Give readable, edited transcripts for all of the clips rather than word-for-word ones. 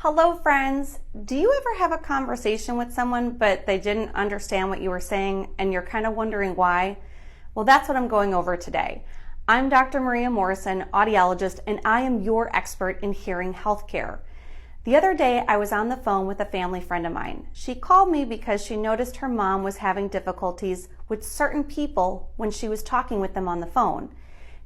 Hello friends! Do you ever have a conversation with someone but they didn't understand what you were saying and you're kind of wondering why? Well, that's what I'm going over today. I'm Dr. Maria Morrison, audiologist, and I am your expert in hearing healthcare. The other day I was on the phone with a family friend of mine. She called me because she noticed her mom was having difficulties with certain people when she was talking with them on the phone.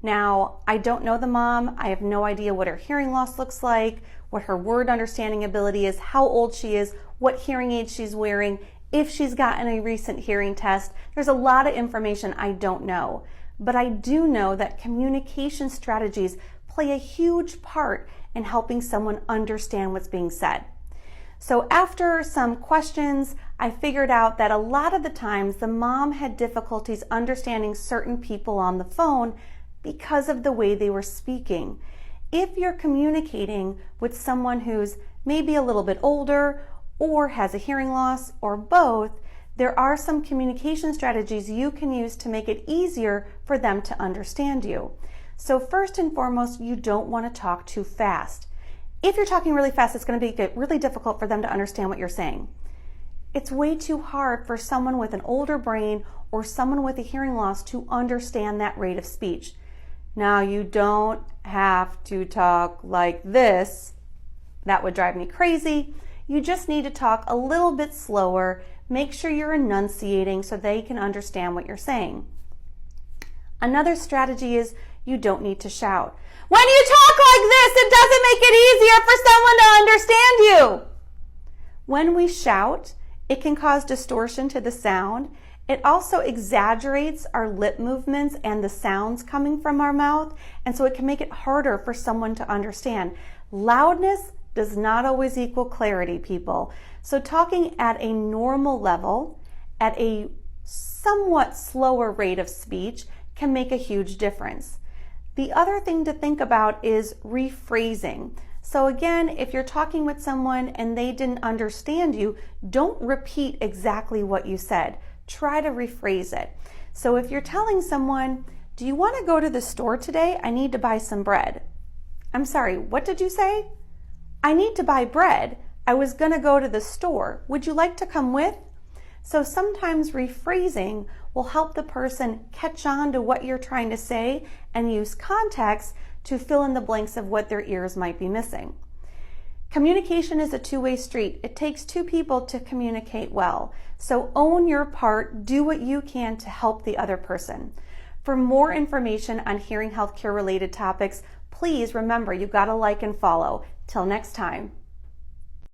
Now, I don't know the mom. I have no idea what her hearing loss looks like, what her word understanding ability is, how old she is, what hearing aid she's wearing, if she's gotten a recent hearing test. There's a lot of information I don't know. But I do know that communication strategies play a huge part in helping someone understand what's being said. So after some questions, I figured out that a lot of the times the mom had difficulties understanding certain people on the phone because of the way they were speaking. If you're communicating with someone who's maybe a little bit older or has a hearing loss or both, there are some communication strategies you can use to make it easier for them to understand you. So first and foremost, you don't want to talk too fast. If you're talking really fast, it's going to be really difficult for them to understand what you're saying. It's way too hard for someone with an older brain or someone with a hearing loss to understand that rate of speech. Now, you don't have to talk like this. That would drive me crazy. You just need to talk a little bit slower. Make sure you're enunciating so they can understand what you're saying. Another strategy is you don't need to shout. When you talk like this, it doesn't make it easier for someone to understand you. When we shout, it can cause distortion to the sound. It also exaggerates our lip movements and the sounds coming from our mouth, and so it can make it harder for someone to understand. Loudness does not always equal clarity, people. So talking at a normal level, at a somewhat slower rate of speech, can make a huge difference. The other thing to think about is rephrasing. So again, if you're talking with someone and they didn't understand you, don't repeat exactly what you said. Try to rephrase it. So if you're telling someone, do you want to go to the store today? I need to buy some bread. I'm sorry, what did you say? I need to buy bread. I was going to go to the store. Would you like to come with? So sometimes rephrasing will help the person catch on to what you're trying to say and use context to fill in the blanks of what their ears might be missing. Communication is a two-way street. It takes two people to communicate well. So own your part, do what you can to help the other person. For more information on hearing healthcare related topics, please remember you've got to like and follow. Till next time.